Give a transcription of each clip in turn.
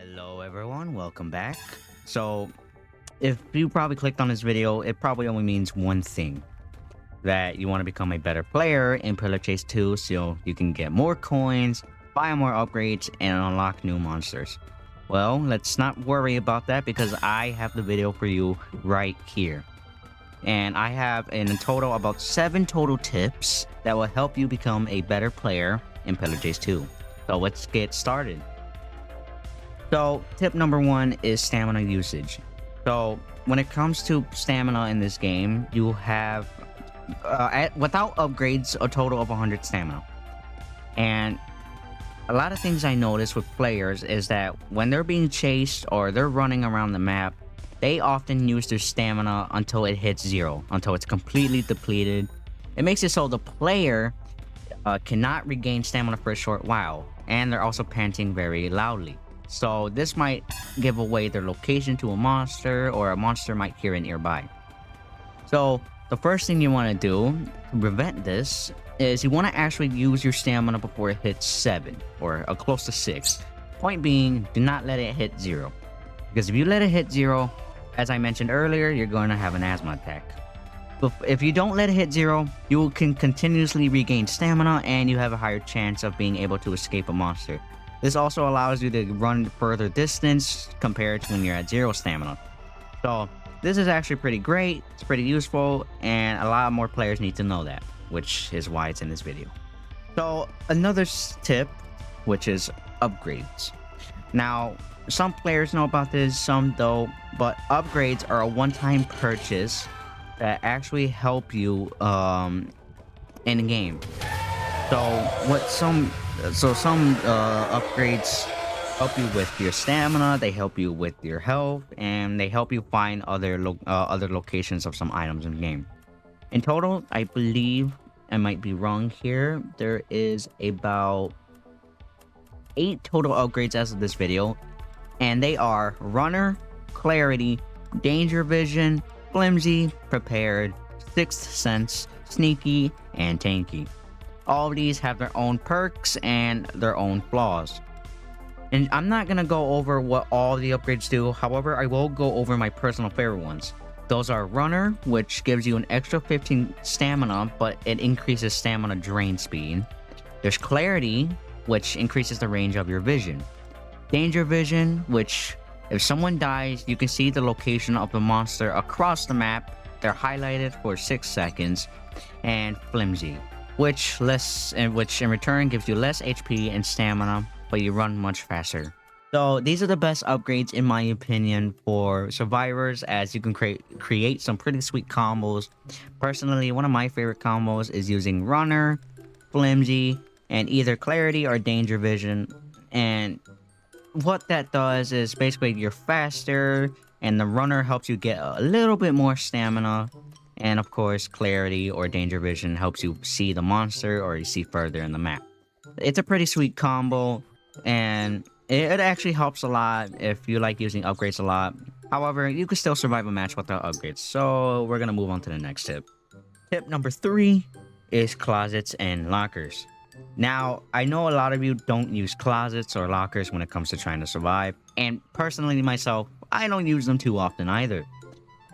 Hello everyone, welcome back. So, if you probably clicked on this video, it probably only means one thing. That you want to become a better player in Pillar Chase 2 so you can get more coins, buy more upgrades, and unlock new monsters. Well, let's not worry about that because I have the video for you right here. And I have in total about 7 total tips that will help you become a better player in Pillar Chase 2. So let's get started. So tip number 1 is stamina usage. So when it comes to stamina in this game, you have without upgrades a total of 100 stamina. And a lot of things I notice with players is that when they're being chased or they're running around the map, they often use their stamina until it hits 0, until it's completely depleted. It makes it so the player cannot regain stamina for a short while, and they're also panting very loudly. So this might give away their location to a monster, or a monster might hear it nearby. So the first thing you want to do to prevent this is you want to actually use your stamina before it hits 7 or close to 6. Point being, do not let it hit 0. Because if you let it hit 0, as I mentioned earlier, you're going to have an asthma attack. But if you don't let it hit 0, you can continuously regain stamina and you have a higher chance of being able to escape a monster. This also allows you to run further distance compared to when you're at 0 stamina. So this is actually pretty great, it's pretty useful, and a lot more players need to know that, which is why it's in this video. So another tip, which is upgrades. Now, some players know about this, some don't, but upgrades are a one-time purchase that actually help you in the game. Some upgrades help you with your stamina, they help you with your health, and they help you find other locations of some items in the game. In total, I believe, I might be wrong here, there is about 8 total upgrades as of this video, and they are Runner, Clarity, Danger Vision, Flimsy, Prepared, Sixth Sense, Sneaky, and Tanky. All of these have their own perks and their own flaws. And I'm not going to go over what all the upgrades do, however, I will go over my personal favorite ones. Those are Runner, which gives you an extra 15 stamina, but it increases stamina drain speed. There's Clarity, which increases the range of your vision. Danger Vision, which if someone dies, you can see the location of the monster across the map. They're highlighted for 6 seconds. And Flimsy, which in return gives you less HP and stamina, but you run much faster. So these are the best upgrades in my opinion for survivors, as you can create some pretty sweet combos. Personally, one of my favorite combos is using Runner, Flimsy, and either Clarity or Danger Vision. And what that does is basically you're faster, and the Runner helps you get a little bit more stamina. And of course, Clarity or Danger Vision helps you see the monster or you see further in the map. It's a pretty sweet combo, and it actually helps a lot if you like using upgrades a lot. However, you can still survive a match without upgrades. So we're going to move on to the next tip. Tip number 3 is closets and lockers. Now, I know a lot of you don't use closets or lockers when it comes to trying to survive. And personally myself, I don't use them too often either.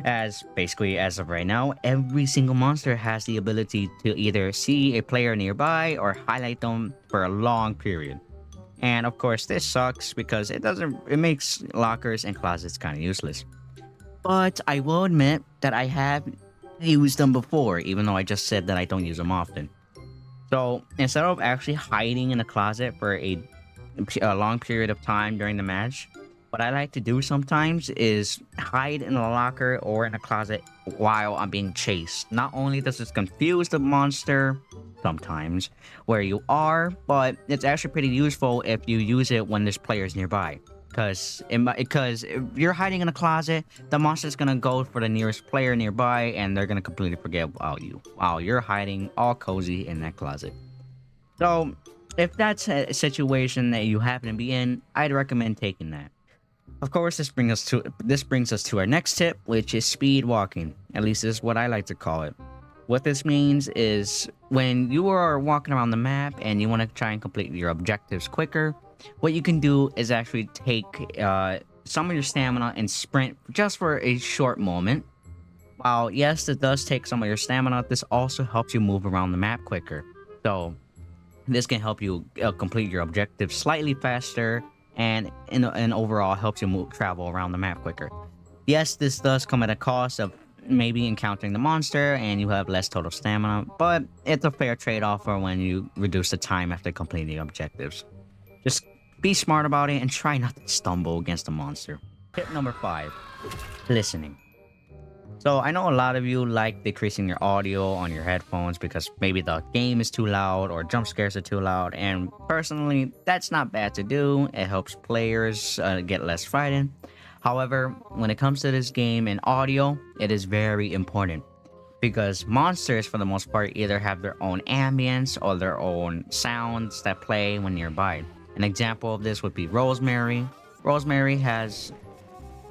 As basically, as of right now, every single monster has the ability to either see a player nearby or highlight them for a long period. And of course, this sucks because it makes lockers and closets kind of useless. But I will admit that I have used them before, even though I just said that I don't use them often. So instead of actually hiding in a closet for a long period of time during the match, what I like to do sometimes is hide in a locker or in a closet while I'm being chased. Not only does this confuse the monster sometimes where you are, but it's actually pretty useful if you use it when there's players nearby. Because if you're hiding in a closet, the monster's going to go for the nearest player nearby and they're going to completely forget about you while you're hiding all cozy in that closet. So if that's a situation that you happen to be in, I'd recommend taking that. Of course, this brings us to our next tip, which is speed walking. At least this is what I like to call it. What this means is when you are walking around the map and you want to try and complete your objectives quicker, what you can do is actually take some of your stamina and sprint just for a short moment. While yes, it does take some of your stamina, this also helps you move around the map quicker. So this can help you complete your objectives slightly faster, and overall helps you travel around the map quicker. Yes, this does come at a cost of maybe encountering the monster and you have less total stamina, but it's a fair trade-off for when you reduce the time after completing the objectives. Just be smart about it and try not to stumble against the monster. Tip number 5, listening. So I know a lot of you like decreasing your audio on your headphones because maybe the game is too loud or jump scares are too loud, and personally that's not bad to do. It helps players get less frightened. However, when it comes to this game and audio, it is very important because monsters for the most part either have their own ambience or their own sounds that play when nearby. An example of this would be Rosemary. Rosemary has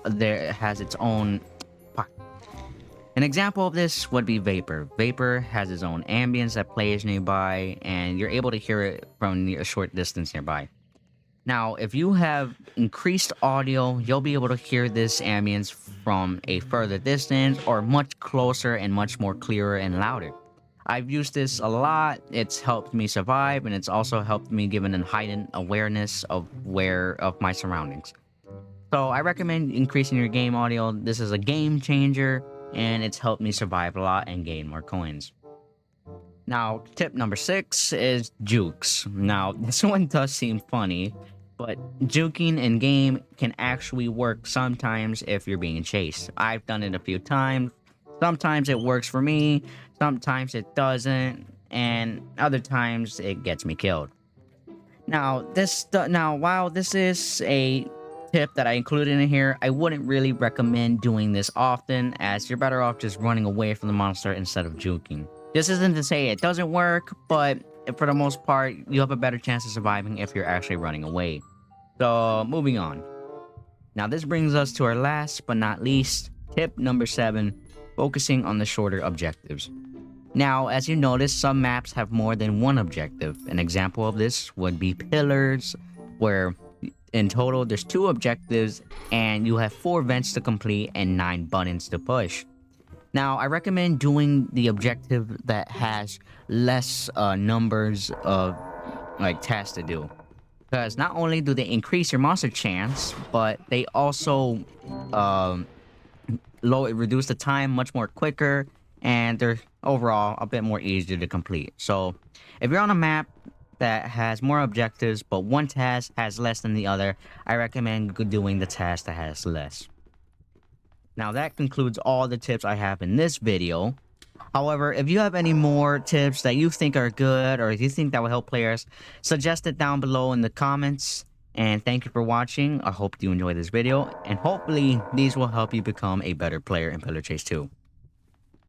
its own. An example of this would be Vapor. Vapor has its own ambience that plays nearby, and you're able to hear it from a short distance nearby. Now, if you have increased audio, you'll be able to hear this ambience from a further distance or much closer and much more clearer and louder. I've used this a lot. It's helped me survive, and it's also helped me give an heightened awareness of my surroundings. So I recommend increasing your game audio. This is a game changer, and it's helped me survive a lot and gain more coins. Now, tip number 6 is jukes. Now, this one does seem funny, but juking in game can actually work sometimes if you're being chased. I've done it a few times. Sometimes it works for me, sometimes it doesn't, and other times it gets me killed. Now, while this is a tip that I included in here, I wouldn't really recommend doing this often, as you're better off just running away from the monster instead of juking. This isn't to say it doesn't work, but for the most part, you have a better chance of surviving if you're actually running away. So, moving on. Now, this brings us to our last but not least, tip number 7, focusing on the shorter objectives. Now, as you notice, some maps have more than one objective. An example of this would be Pillars, where in total there's 2 objectives and you have 4 vents to complete and 9 buttons to push. Now, I recommend doing the objective that has less numbers of tasks to do, because not only do they increase your monster chance, but they also reduce the time much more quicker, and they're overall a bit more easier to complete. So if you're on a map that has more objectives but one task has less than the other, I recommend doing the task that has less. Now, that concludes all the tips I have in this video. However, if you have any more tips that you think are good or if you think that will help players, suggest it down below in the comments. And thank you for watching. I hope you enjoyed this video, and hopefully these will help you become a better player in Pillar Chase 2.